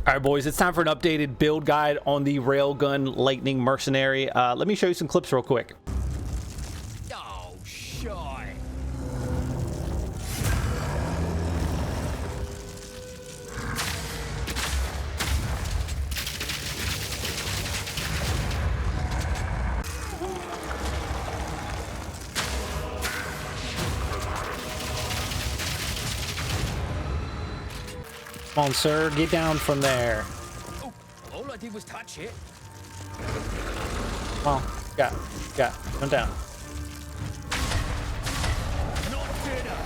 All right, boys, it's time for an updated build guide on the Railgun Lightning Mercenary. Let me show you some clips real quick. Oh, shy. Come on, sir, get down from there. Oh, all I did was touch it. Come on, got, come down. Not dinner.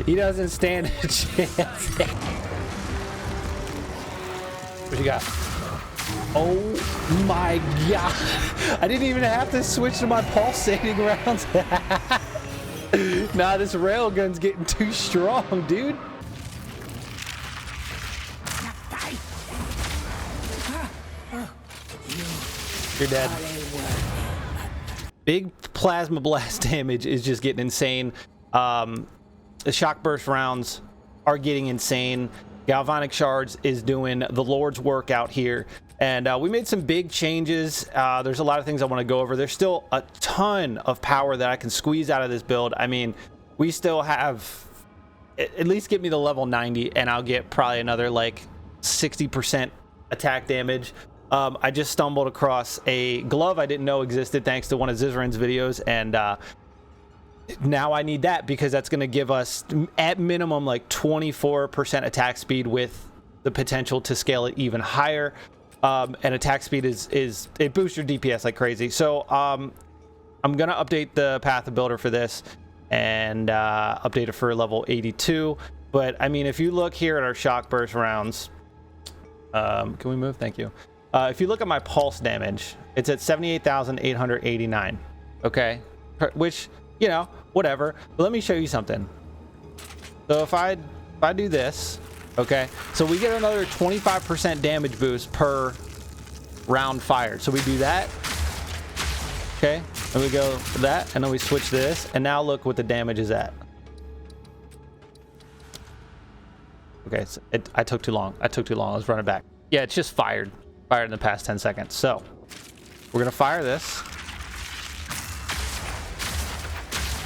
He doesn't stand a chance. What you got? Oh my god! I didn't even have to switch to my pulsating rounds. Nah, this railgun's getting too strong, dude. You're dead. Big plasma blast damage is just getting insane. The shock burst rounds are getting insane. Galvanic shards is doing the Lord's work out here. And we made some big changes. There's a lot of things I want to go over. There's still a ton of power that I can squeeze out of this build. I mean, we still have, at least get me the level 90 and I'll get probably another like 60% attack damage. I just stumbled across a glove I didn't know existed thanks to one of Zizrin's videos. And now I need that because that's going to give us at minimum like 24% attack speed with the potential to scale it even higher. And attack speed is it boosts your DPS like crazy. So I'm gonna update the path of builder for this and update it for level 82. But I mean, if you look here at our shock burst rounds, can we move? Thank you. If you look at my pulse damage, it's at 78,889. Okay, which, you know, whatever. But let me show you something. So if I do this. Okay, so we get another 25% damage boost per round fired. So we do that. Okay, and we go for that, and then we switch this, and now look what the damage is at. Okay, so I took too long. Let's run it back. Yeah, it's just fired in the past 10 seconds. So we're gonna fire this.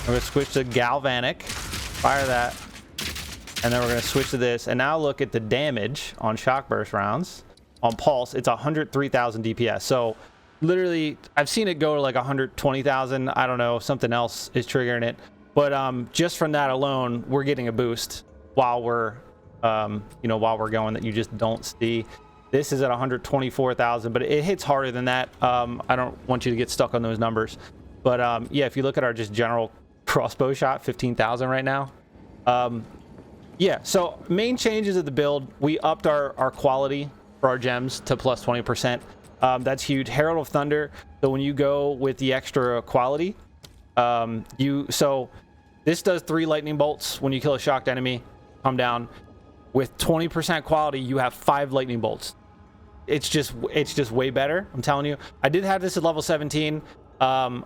We're gonna switch to galvanic. Fire that. And then we're going to switch to this. And now look at the damage on shock burst rounds. On pulse, it's 103,000 DPS. So literally, I've seen it go to like 120,000. I don't know. Something else is triggering it. But just from that alone, we're getting a boost while we're, while we're going that you just don't see. This is at 124,000, but it hits harder than that. I don't want you to get stuck on those numbers. But yeah, if you look at our just general crossbow shot, 15,000 right now. Yeah, so main changes of the build, we upped our quality for our gems to plus 20%. That's huge. Herald of Thunder, so when you go with the extra quality, so this does 3 lightning bolts when you kill a shocked enemy, come down. With 20% quality, you have 5 lightning bolts. It's just way better, I'm telling you. I did have this at level 17. I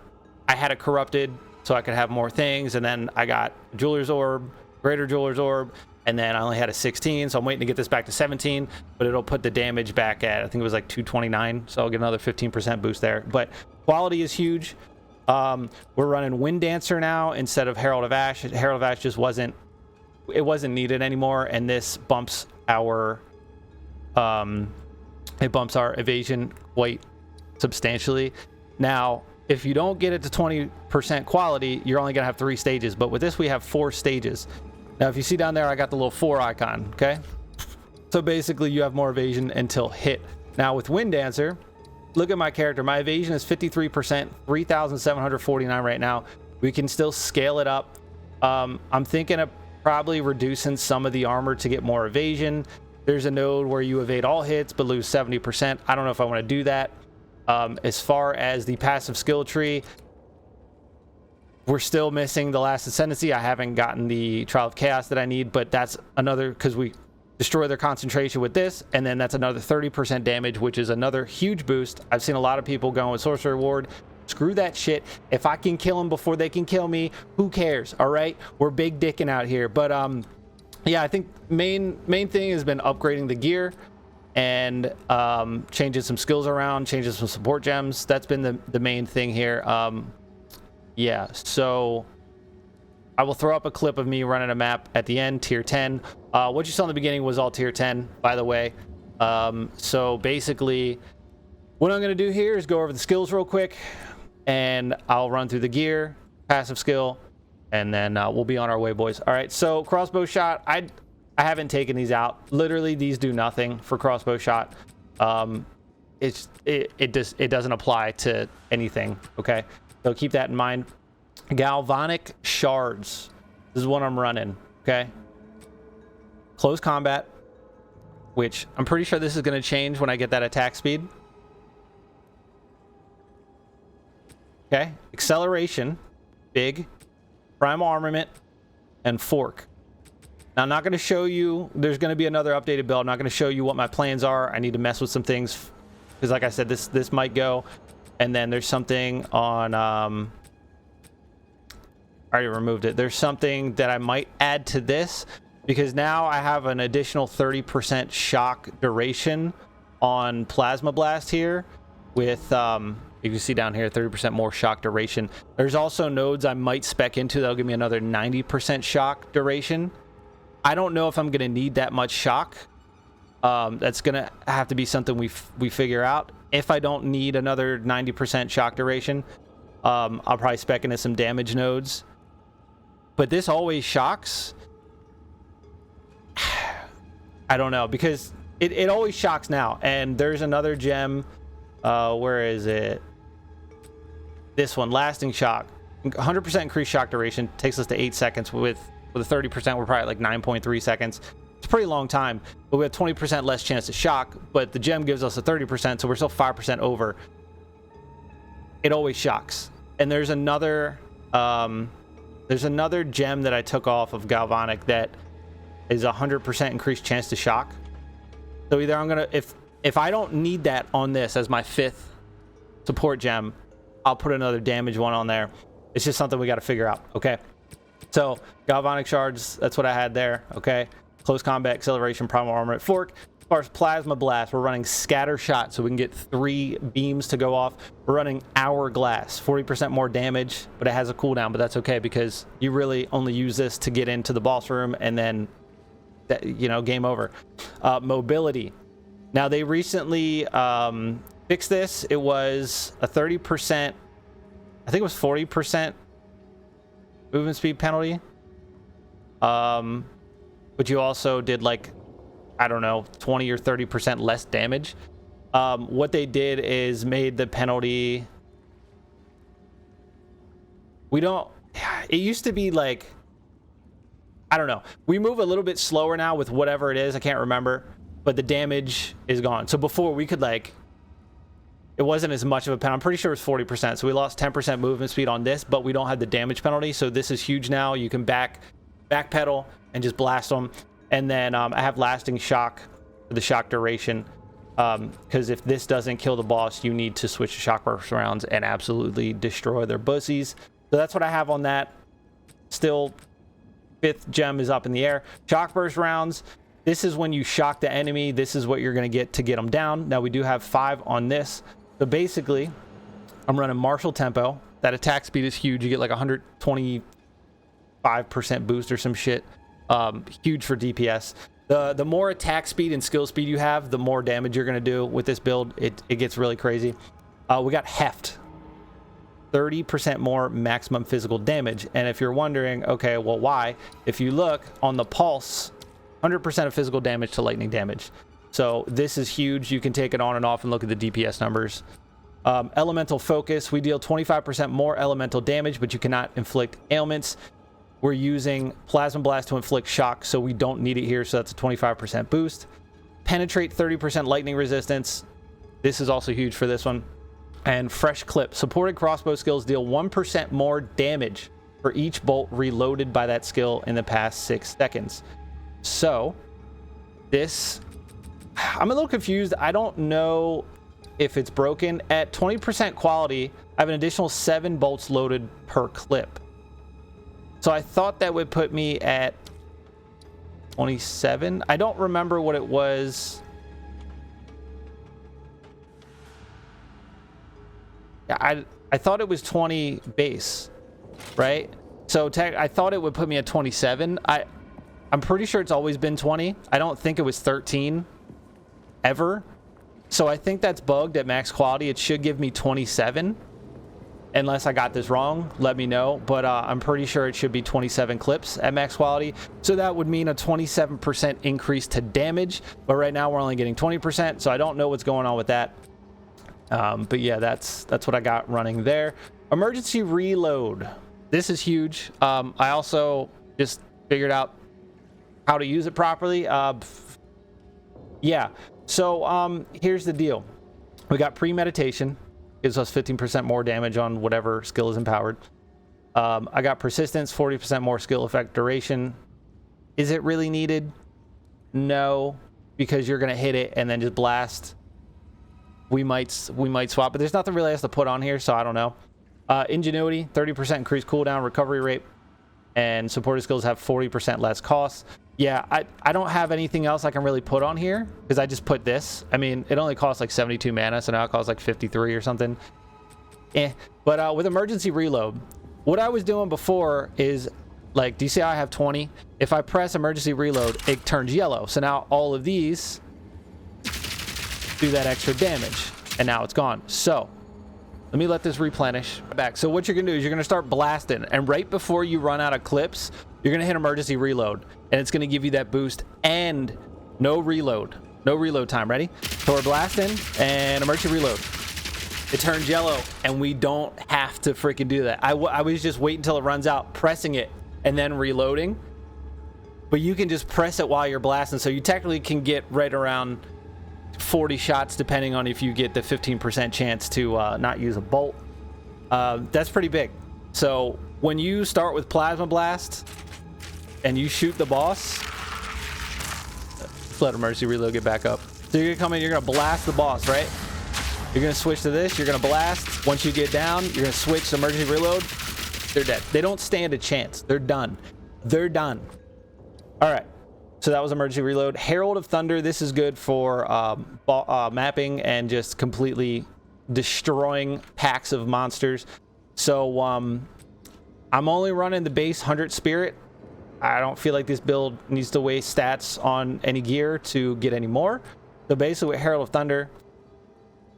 had it corrupted so I could have more things, and then I got Jeweler's Orb, Greater Jeweler's Orb, and then I only had a 16, so I'm waiting to get this back to 17, but it'll put the damage back at, I think it was like 229, so I'll get another 15% boost there. But quality is huge. We're running Wind Dancer now instead of Herald of Ash. Herald of Ash just wasn't needed anymore, and this bumps our evasion quite substantially. Now, if you don't get it to 20% quality, you're only gonna have 3 stages, but with this we have 4 stages. Now, if you see down there, I got the little 4 icon, okay? So basically, you have more evasion until hit. Now, with Wind Dancer, look at my character. My evasion is 53%, 3,749 right now. We can still scale it up. I'm thinking of probably reducing some of the armor to get more evasion. There's a node where you evade all hits but lose 70%. I don't know if I want to do that. As far as the passive skill tree, we're still missing the last ascendancy. I haven't gotten the Trial of Chaos that I need, but that's another, because we destroy their concentration with this, and then that's another 30% damage, which is another huge boost. I've seen a lot of people going with Sorcerer Ward. Screw that shit. If I can kill them before they can kill me, who cares? All right, we're big dicking out here. But yeah, I think main thing has been upgrading the gear and changing some skills around, changing some support gems. That's been the main thing here. Yeah, so I will throw up a clip of me running a map at the end, tier 10. What you saw in the beginning was all tier 10, by the way. So basically, what I'm going to do here is go over the skills real quick, and I'll run through the gear, passive skill, and then we'll be on our way, boys. All right, so crossbow shot, I haven't taken these out. Literally, these do nothing for crossbow shot. It doesn't apply to anything, okay? So keep that in mind. Galvanic shards. This is what I'm running, okay? Close combat, which I'm pretty sure this is going to change when I get that attack speed. Okay, acceleration, big, primal armament, and fork. Now, I'm not going to show you, there's going to be another updated build. I'm not going to show you what my plans are. I need to mess with some things because, like I said, this might go. And then there's something on, I already removed it. There's something that I might add to this because now I have an additional 30% shock duration on Plasma Blast here with, you can see down here, 30% more shock duration. There's also nodes I might spec into that'll give me another 90% shock duration. I don't know if I'm going to need that much shock. That's going to have to be something we figure out. If I don't need another 90% shock duration, I'll probably spec into some damage nodes. But this always shocks. I don't know, because it always shocks now. And there's another gem. Where is it? This one, lasting shock. 100% increased shock duration takes us to 8 seconds. With a 30%, we're probably like 9.3 seconds. It's a pretty long time, but we have 20% less chance to shock, but the gem gives us a 30%, so we're still 5% over. It always shocks. And there's another gem that I took off of Galvanic that is 100% increased chance to shock. So either I'm gonna, if I don't need that on this as my 5th support gem, I'll put another damage one on there. It's just something we got to figure out. Okay, so Galvanic shards, that's what I had there. Okay, close combat, acceleration, primal armament, fork. As far as Plasma Blast, we're running scatter shot, so we can get 3 beams to go off. We're running hourglass, 40% more damage, but it has a cooldown, but that's okay because you really only use this to get into the boss room and then, game over. Mobility. Now, they recently fixed this. It was a 30%, I think it was 40% movement speed penalty. But you also did like, I don't know, 20 or 30% less damage. What they did is made the penalty. It used to be like, I don't know. We move a little bit slower now with whatever it is. I can't remember. But the damage is gone. So before we could like, it wasn't as much of a penalty. I'm pretty sure it was 40%. So we lost 10% movement speed on this, but we don't have the damage penalty. So this is huge now. You can backpedal and just blast them. And then I have lasting shock for the shock duration. Because if this doesn't kill the boss, you need to switch to shock burst rounds and absolutely destroy their bussies. So that's what I have on that. Still, 5th gem is up in the air. Shock burst rounds. This is when you shock the enemy. This is what you're going to get them down. Now, we do have 5 on this. So basically, I'm running martial tempo. That attack speed is huge. You get like 125% boost or some shit. Huge for DPS. The more attack speed and skill speed you have, the more damage you're going to do with this build. It gets really crazy. We got heft. 30% more maximum physical damage. And if you're wondering, okay, well, why? If you look on the pulse, 100% of physical damage to lightning damage. So this is huge. You can take it on and off and look at the DPS numbers. Elemental focus. We deal 25% more elemental damage, but you cannot inflict ailments. We're using Plasma Blast to inflict shock, so we don't need it here. So that's a 25% boost. Penetrate, 30% lightning resistance. This is also huge for this one. And fresh clip. Supported crossbow skills deal 1% more damage for each bolt reloaded by that skill in the past 6 seconds. So this, I'm a little confused. I don't know if it's broken. At 20% quality, I have an additional 7 bolts loaded per clip. So I thought that would put me at 27. I don't remember what it was. Yeah, I thought it was 20 base, right? So I thought it would put me at 27. I'm pretty sure it's always been 20. I don't think it was 13 ever. So I think that's bugged at max quality. It should give me 27. Unless I got this wrong, let me know. But I'm pretty sure it should be 27 clips at max quality. So that would mean a 27% increase to damage. But right now we're only getting 20%. So I don't know what's going on with that. But yeah, that's what I got running there. Emergency reload. This is huge. I also just figured out how to use it properly. Yeah. So here's the deal. We got premeditation. Gives us 15% more damage on whatever skill is empowered. I got persistence, 40% more skill effect duration. Is it really needed? No, because you're gonna hit it and then just blast. We might swap, but there's nothing really else to put on here, so I don't know. Ingenuity, 30% increased cooldown, recovery rate, and supported skills have 40% less cost. Yeah, I don't have anything else I can really put on here because I just put this. I mean, it only costs like 72 mana, so now it costs like 53 or something. But with emergency reload, what I was doing before is, like, do you see how I have 20? If I press emergency reload, it turns yellow. So now all of these do that extra damage, and now it's gone. So let me let this replenish back. So what you're gonna do is you're gonna start blasting, and right before you run out of clips, you're gonna hit emergency reload, and it's gonna give you that boost and no reload time. Ready? So we're blasting and emergency reload. It turns yellow, and we don't have to freaking do that. I was just waiting until it runs out, pressing it, and then reloading. But you can just press it while you're blasting, so you technically can get right around 40 shots, depending on if you get the 15% chance to not use a bolt. That's pretty big. So when you start with plasma blast and you shoot the boss, let emergency reload get back up. So you're gonna come in, you're gonna blast the boss, right? You're gonna switch to this, you're gonna blast. Once you get down, you're gonna switch to emergency reload. They're dead. They don't stand a chance. They're done. They're done. All right. So that was emergency reload. Herald of Thunder. This is good for mapping and just completely destroying packs of monsters. So I'm only running the base 100 spirit. I don't feel like this build needs to waste stats on any gear to get any more. So basically with Herald of Thunder,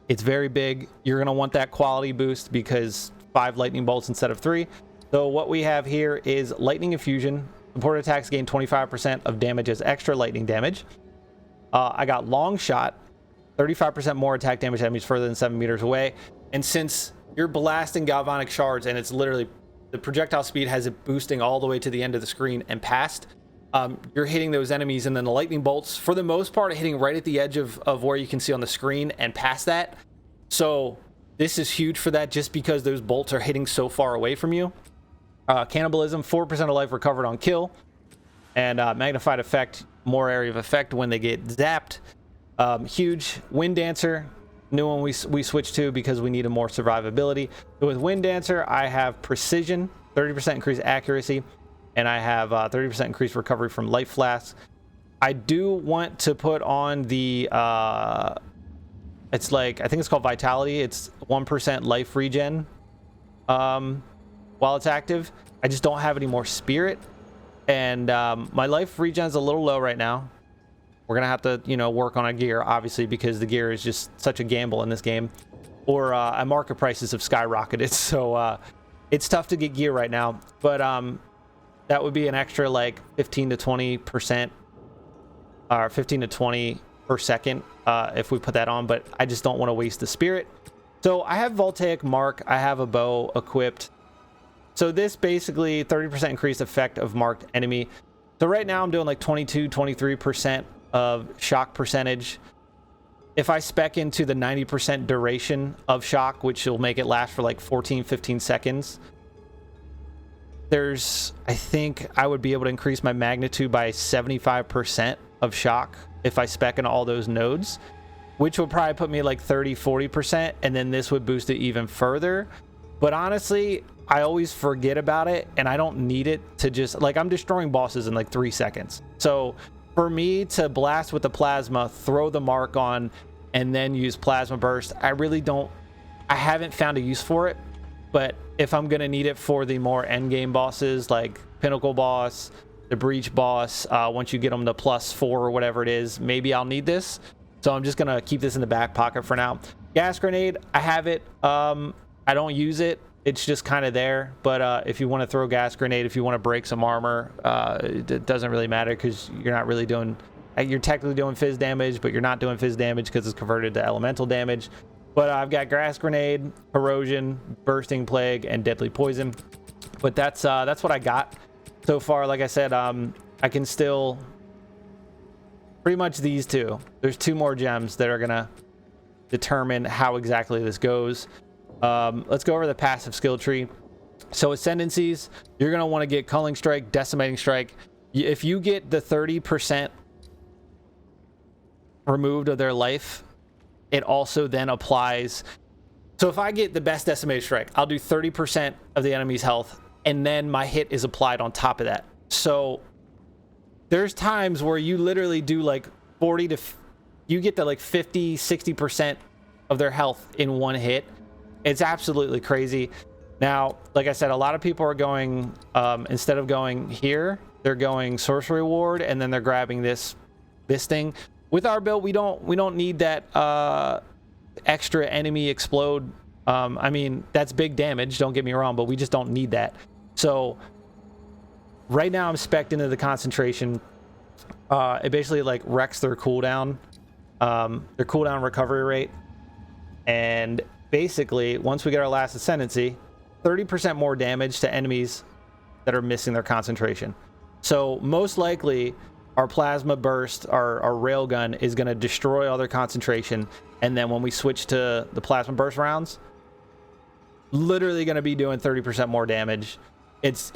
it's very big. You're going to want that quality boost because 5 lightning bolts instead of 3. So what we have here is lightning infusion. Support attacks gain 25% of damage as extra lightning damage. I got long shot, 35% more attack damage enemies further than 7 meters away. And since you're blasting galvanic shards and it's literally the projectile speed has it boosting all the way to the end of the screen and past, you're hitting those enemies, and then the lightning bolts for the most part are hitting right at the edge of where you can see on the screen and past that. So this is huge for that just because those bolts are hitting so far away from you. Cannibalism, 4% of life recovered on kill, and magnified effect, more area of effect when they get zapped. Huge. Wind Dancer, new one we switched to because we needed more survivability. So with Wind Dancer, I have precision, 30% increased accuracy, and I have 30% increased recovery from life flasks. I do want to put on the it's like, I think it's called Vitality. It's 1% life regen while it's active. I just don't have any more spirit, and my life regen is a little low right now. We're gonna have to, you know, work on our gear, obviously, because the gear is just such a gamble in this game, or market prices have skyrocketed, so it's tough to get gear right now. But that would be an extra like 15 to 20% or 15 to 20 per second if we put that on, but I just don't want to waste the spirit. So I have Voltaic Mark, I have a bow equipped. So this basically 30% increased effect of marked enemy. So right now I'm doing like 22, 23% of shock percentage. If I spec into the 90% duration of shock, which will make it last for like 14, 15 seconds, I think I would be able to increase my magnitude by 75% of shock if I spec in all those nodes, which would probably put me like 30, 40%, and then this would boost it even further. But honestly, I always forget about it, and I don't need it to just, like, I'm destroying bosses in like 3 seconds. So for me to blast with the plasma, throw the mark on, and then use plasma burst, I haven't found a use for it. But if I'm gonna need it for the more end game bosses, like Pinnacle boss, the Breach boss, once you get them to +4 or whatever it is, maybe I'll need this. So I'm just gonna keep this in the back pocket for now. Gas grenade, I have it. I don't use it. It's just kind of there. But if you want to throw gas grenade, if you want to break some armor, it doesn't really matter, because you're not really doing, you're technically doing fizz damage, but you're not doing fizz damage because it's converted to elemental damage. But I've got gas grenade, corrosion, bursting plague, and deadly poison. But that's what I got so far. Like I said, I can still pretty much these two. There's 2 more gems that are gonna determine how exactly this goes. Let's go over the passive skill tree. So ascendancies, you're gonna want to get Culling Strike, Decimating Strike. If you get the 30% removed of their life, it also then applies. So if I get the best Decimating Strike, I'll do 30% of the enemy's health, and then my hit is applied on top of that. So there's times where you literally do like you get to like 50, 60% of their health in one hit. It's absolutely crazy. Now, like I said, a lot of people are going, instead of going here, they're going Sorcery Ward, and then they're grabbing this thing. With our build, we don't need that extra enemy explode. I mean, that's big damage, don't get me wrong, but we just don't need that. So right now I'm spec'd into the concentration. It basically like wrecks their cooldown recovery rate. And basically, once we get our last ascendancy, 30% more damage to enemies that are missing their concentration. So most likely our plasma burst, our railgun, is going to destroy all their concentration. And then when we switch to the plasma burst rounds, literally going to be doing 30% more damage. It's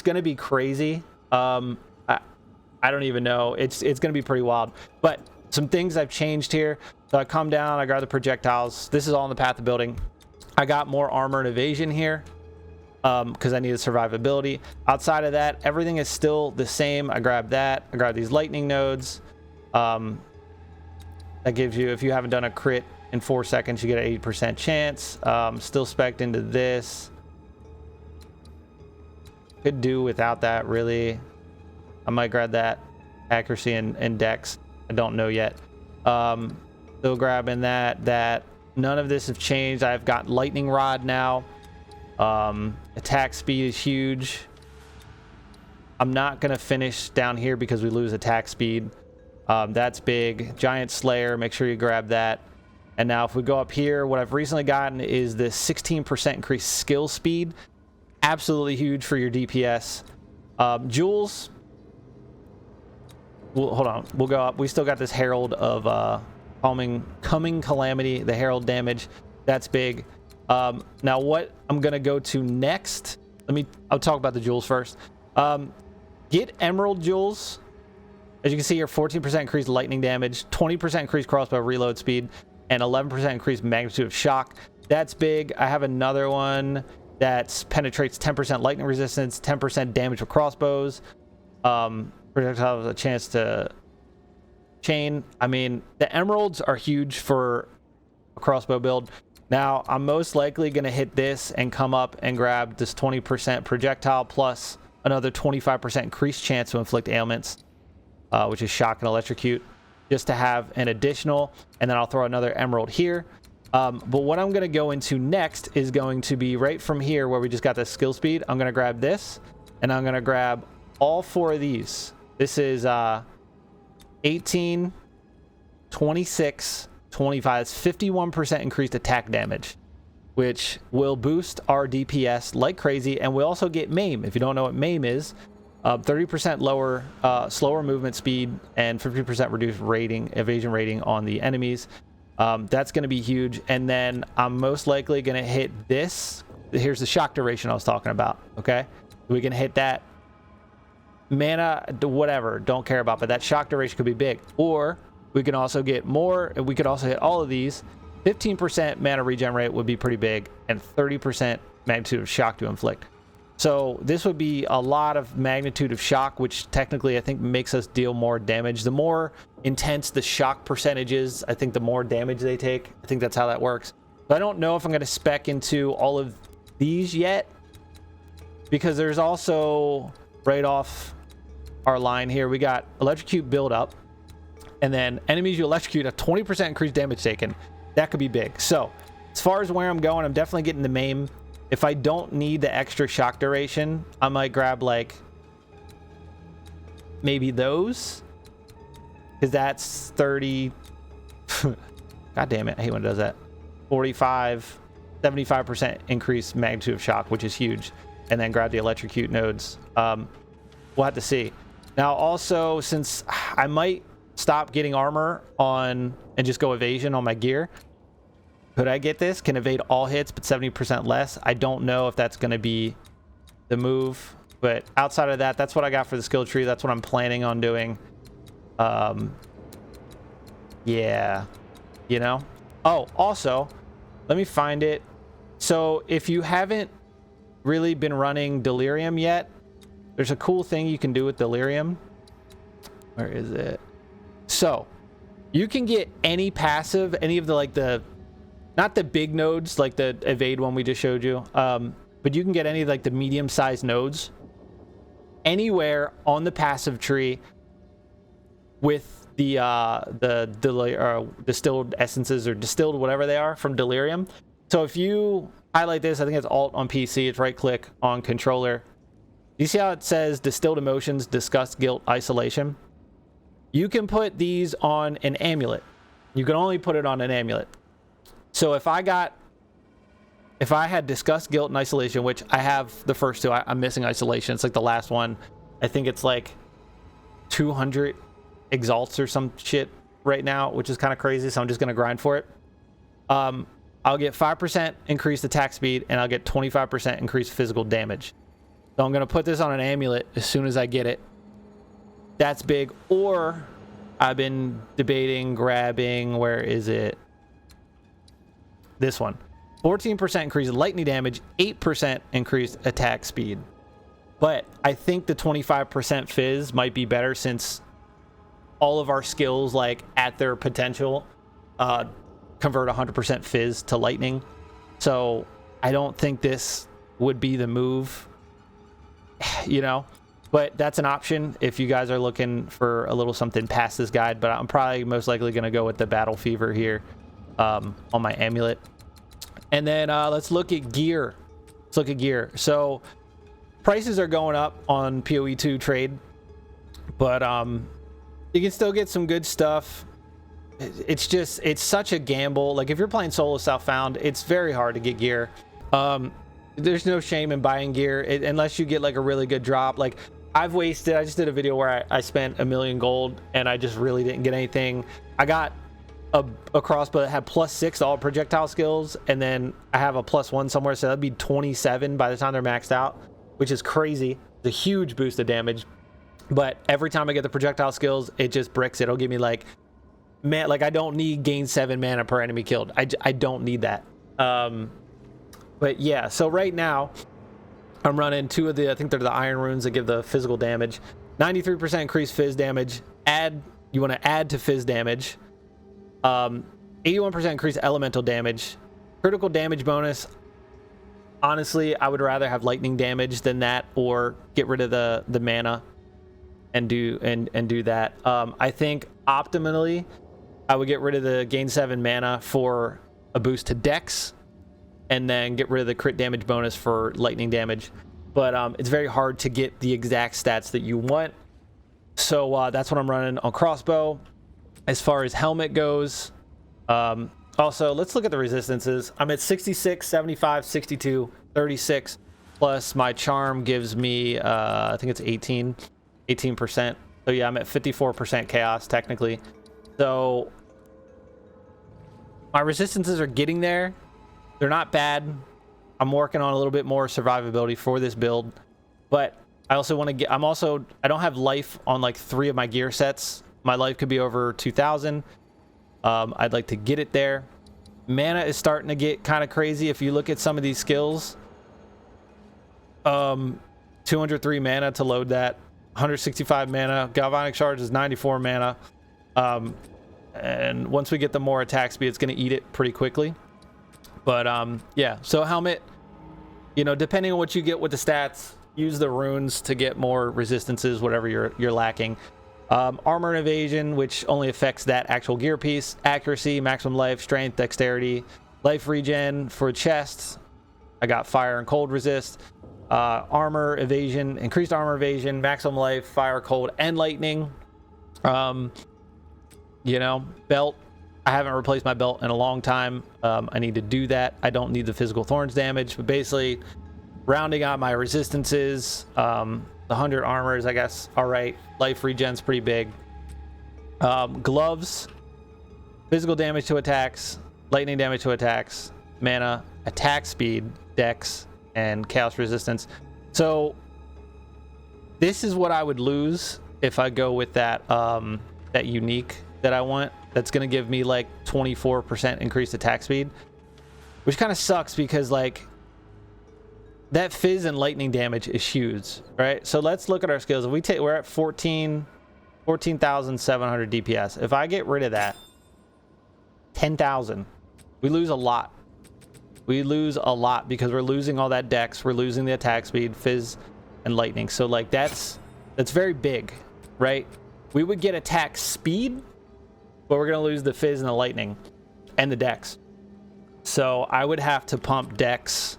gonna be crazy. I don't even know. It's gonna be pretty wild. But some things I've changed here. So I come down, I grab the projectiles. This is all in the path of building. I got more armor and evasion here because I needed survivability. Outside of that, everything is still the same. I grabbed that. I grabbed these lightning nodes. That gives you, if you haven't done a crit in 4 seconds, you get an 80% chance. Still spec'd into this. Could do without that, really. I might grab that. Accuracy and dex. I don't know yet. Still grabbing that. None of this have changed. I've got lightning rod now. Attack speed is huge. I'm not gonna finish down here because we lose attack speed. That's big. Giant Slayer, make sure you grab that. And now if we go up here, what I've recently gotten is this 16% increased skill speed. Absolutely huge for your DPS. Jewels. Well, hold on, we'll go up. We still got this Herald of coming calamity, the Herald damage. That's big. Now what I'm gonna go to next, I'll talk about the jewels first. Get Emerald jewels. As you can see here, 14% increased lightning damage, 20% increased crossbow reload speed, and 11% increased magnitude of shock. That's big. I have another one that penetrates 10% lightning resistance, 10% damage with crossbows. Projectiles a chance to chain. I mean, the emeralds are huge for a crossbow build. Now, I'm most likely going to hit this and come up and grab this 20% projectile plus another 25% increased chance to inflict ailments, which is shock and electrocute, just to have an additional, and then I'll throw another emerald here. But what I'm going to go into next is going to be right from here where we just got the skill speed. I'm going to grab this, and I'm going to grab all 4 of these. This is 18, 26, 25. It's 51% increased attack damage, which will boost our DPS like crazy. And we also get MAIM. If you don't know what MAIM is, 30% lower, slower movement speed, and 50% reduced evasion rating on the enemies. That's going to be huge. And then I'm most likely going to hit this. Here's the shock duration I was talking about. Okay, we can hit that. Mana, whatever, don't care about, but that shock duration could be big. Or we can also get more, and we could also hit all of these. 15% mana regen rate would be pretty big, and 30% magnitude of shock to inflict. So this would be a lot of magnitude of shock, which technically I think makes us deal more damage. The more intense the shock percentage is, I think the more damage they take. I think that's how that works. But I don't know if I'm going to spec into all of these yet, because there's also right off our line here, we got electrocute build up, and then enemies you electrocute a 20% increased damage taken. That could be big. So as far as where I'm going, I'm definitely getting the maim. If I don't need the extra shock duration, I might grab like maybe those, because that's 30. God damn it, I hate when it does that. 45, 75% increased magnitude of shock, which is huge. And then grab the electrocute nodes. We'll have to see. Now also, since I might stop getting armor on and just go evasion on my gear, could I get this? Can evade all hits but 70% less? I don't know if that's going to be the move, but outside of that, that's what I got for the skill tree. That's what I'm planning on doing. Yeah, you know. Oh, also, let me find it. So if you haven't really been running Delirium yet, there's a cool thing you can do with Delirium. Where is it? So you can get any passive, any of the like the, not the big nodes like the evade one we just showed you, but you can get any like the medium-sized nodes anywhere on the passive tree with the distilled essences or distilled whatever they are from Delirium. So if you highlight this, I think it's Alt on PC, it's right click on controller. You see how it says distilled emotions, disgust, guilt, isolation? You can put these on an amulet. You can only put it on an amulet. So if I had disgust, guilt, and isolation, which I have the first two, I'm missing isolation. It's like the last one. I think it's like 200 exalts or some shit right now, which is kind of crazy. So I'm just going to grind for it. I'll get 5% increased attack speed, and I'll get 25% increased physical damage. So I'm going to put this on an amulet as soon as I get it. That's big. Or I've been debating grabbing, where is it? This one. 14% increased lightning damage, 8% increased attack speed. But I think the 25% fizz might be better, since all of our skills, like at their potential, convert 100% fizz to lightning. So I don't think this would be the move, you know, but that's an option if you guys are looking for a little something past this guide. But I'm probably most likely going to go with the battle fever here on my amulet. And then let's look at gear. So prices are going up on PoE2 trade, but you can still get some good stuff. It's such a gamble. Like if you're playing solo Southbound, it's very hard to get gear. There's no shame in buying gear unless you get like a really good drop. Like I just did a video where I spent 1 million gold and I just really didn't get anything. I got a crossbow that had +6 to all projectile skills, and then I have a +1 somewhere, so that'd be 27 by the time they're maxed out, which is crazy. It's a huge boost of damage. But every time I get the projectile skills, it just bricks it. It'll give me like, man, like I don't need gain 7 mana per enemy killed. I don't need that. But yeah, so right now I'm running 2 of the, I think they're the iron runes that give the physical damage. 93% increased fizz damage. You want to add to fizz damage. 81% increased elemental damage. Critical damage bonus. Honestly, I would rather have lightning damage than that, or get rid of the mana and do that. I think optimally I would get rid of the gain 7 mana for a boost to dex, and then get rid of the crit damage bonus for lightning damage. But it's very hard to get the exact stats that you want. So that's what I'm running on crossbow. As far as helmet goes, also, let's look at the resistances. I'm at 66, 75, 62, 36, plus my charm gives me, I think it's 18%. So yeah, I'm at 54% chaos technically. So my resistances are getting there. They're not bad. I'm working on a little bit more survivability for this build, but I also want to get, I don't have life on like 3 of my gear sets. My life could be over 2,000. I'd like to get it there. Mana is starting to get kind of crazy. If you look at some of these skills, 203 mana to load that. 165 mana. Galvanic Charge is 94 mana. And once we get the more attack speed, it's going to eat it pretty quickly. But yeah, so helmet, you know, depending on what you get with the stats, use the runes to get more resistances, whatever you're lacking. Armor and evasion, which only affects that actual gear piece. Accuracy, maximum life, strength, dexterity, life regen for chests. I got fire and cold resist. Armor, evasion, increased armor, evasion, maximum life, fire, cold, and lightning. You know, belt. I haven't replaced my belt in a long time. I need to do that. I don't need the physical thorns damage, but basically rounding out my resistances. The 100 armors, I guess. All right. Life regen's pretty big. Gloves. Physical damage to attacks. Lightning damage to attacks. Mana. Attack speed. Dex. And chaos resistance. So this is what I would lose if I go with that that unique that I want. That's going to give me like 24% increased attack speed, which kind of sucks because like that fizz and lightning damage is huge, right? So let's look at our skills. If we take, we're at 14,700 DPS. If I get rid of that, 10,000, we lose a lot. We lose a lot because we're losing all that dex. We're losing the attack speed, fizz, and lightning. So like that's very big, right? We would get attack speed, but we're going to lose the fizz and the lightning and the dex. So I would have to pump dex.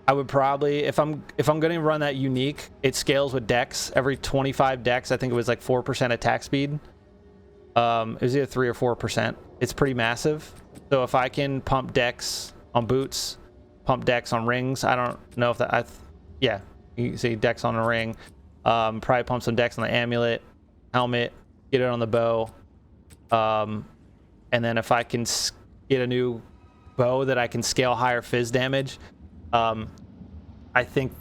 I would probably, if I'm going to run that unique, it scales with dex. Every 25 dex, I think it was like 4% attack speed. It was either 3 or 4%. It's pretty massive. So if I can pump dex on boots, pump dex on rings, I don't know if that, yeah, you can see dex on a ring. Probably pump some dex on the amulet, helmet, get it on the bow. And then if I can get a new bow that I can scale higher fizz damage, I think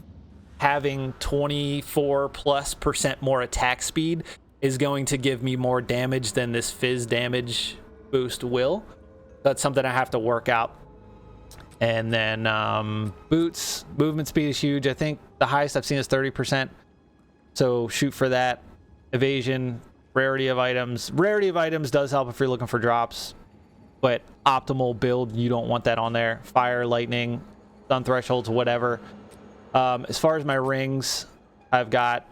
having 24+% more attack speed is going to give me more damage than this fizz damage boost will. That's something I have to work out. And then boots, movement speed is huge. I think the highest I've seen is 30%. So shoot for that. Evasion, rarity of items. Rarity of items does help if you're looking for drops, but optimal build, you don't want that on there. Fire, lightning, stun thresholds, whatever. As far as my rings, I've got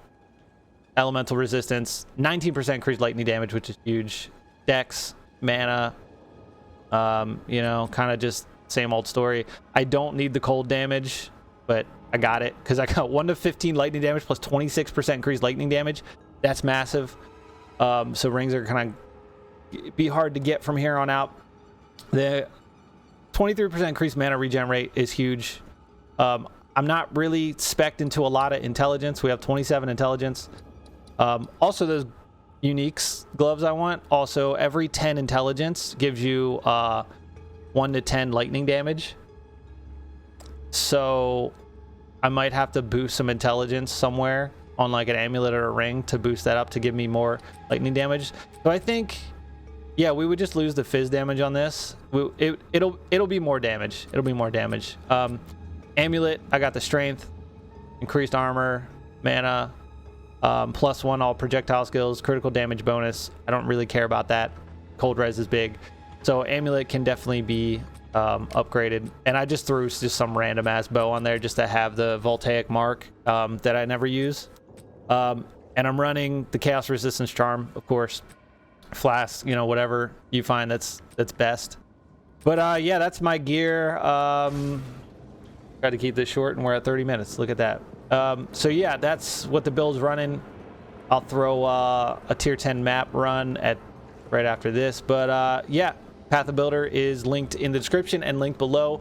elemental resistance, 19% increased lightning damage, which is huge. Dex, mana, you know, kind of just same old story. I don't need the cold damage, but I got it because I got 1 to 15 lightning damage plus 26% increased lightning damage. That's massive. So rings are kind of be hard to get from here on out. The 23% increased mana regen rate is huge. I'm not really spec'd into a lot of intelligence. We have 27 intelligence. Also, those uniques gloves I want. Also, every 10 intelligence gives you 1 to 10 lightning damage. So I might have to boost some intelligence somewhere on like an amulet or a ring to boost that up to give me more lightning damage. So I think, yeah, we would just lose the fizz damage on this. It'll be more damage. It'll be more damage. Amulet, I got the strength, increased armor, mana, +1 all projectile skills, critical damage bonus. I don't really care about that. Cold res is big. So amulet can definitely be upgraded. And I just threw just some random ass bow on there just to have the voltaic mark that I never use. And I'm running the chaos resistance charm, of course. Flask, you know, whatever you find that's best. But yeah, that's my gear. Try to keep this short, and we're at 30 minutes. Look at that. So yeah, that's what the build's running. I'll throw a tier 10 map run at right after this. But yeah, Path of Builder is linked in the description and linked below.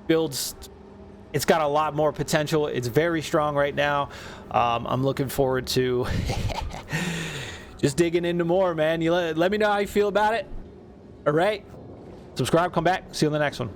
Builds, it's got a lot more potential. It's very strong right now. I'm looking forward to just digging into more, man. You let me know how you feel about it. All right, subscribe, come back, see you on the next one.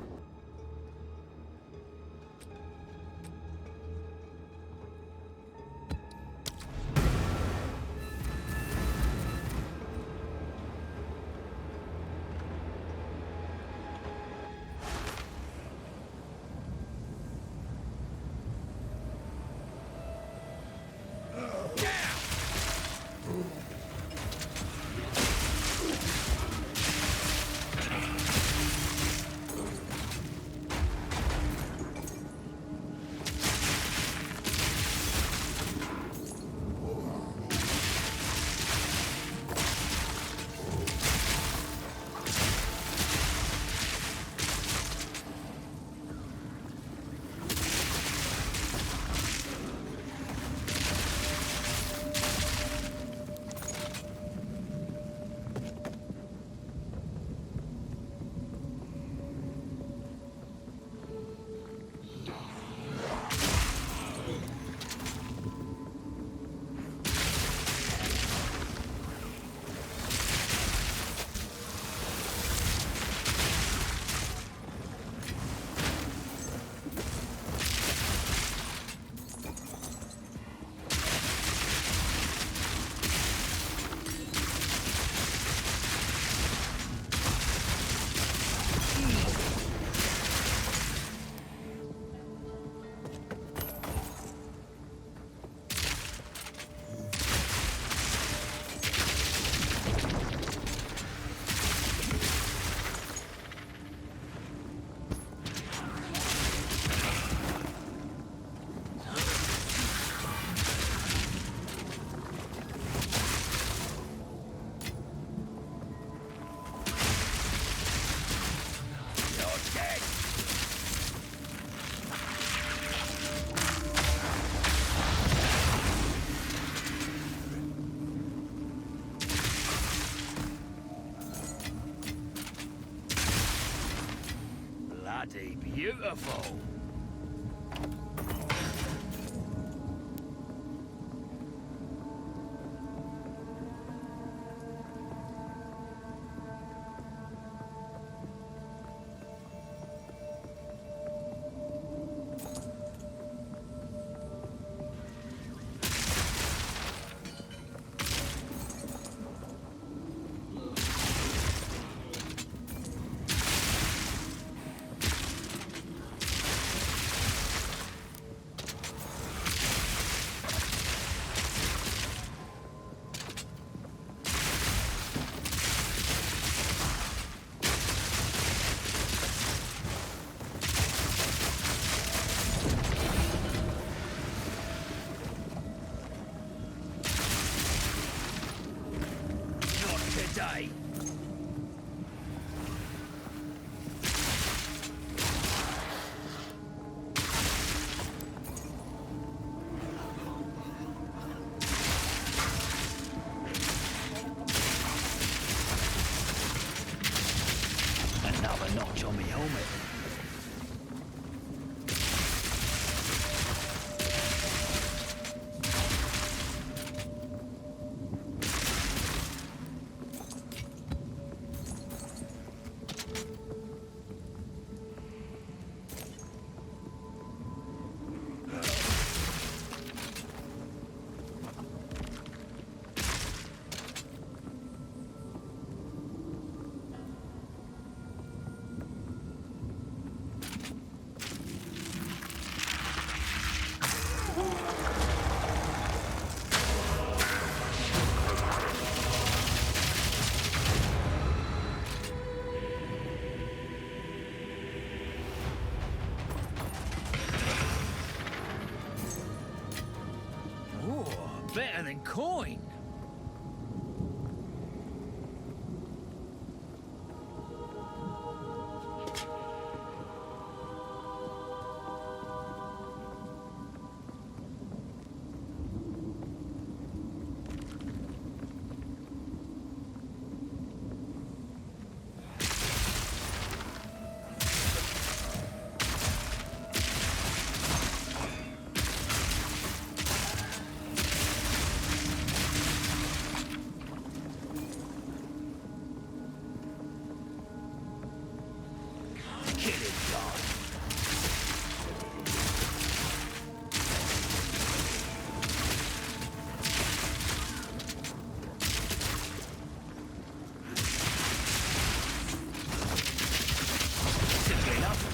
Bloody beautiful. Today. Another notch on me helmet. Better than coin. Kill it, dog. Simple enough.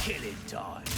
Killing time.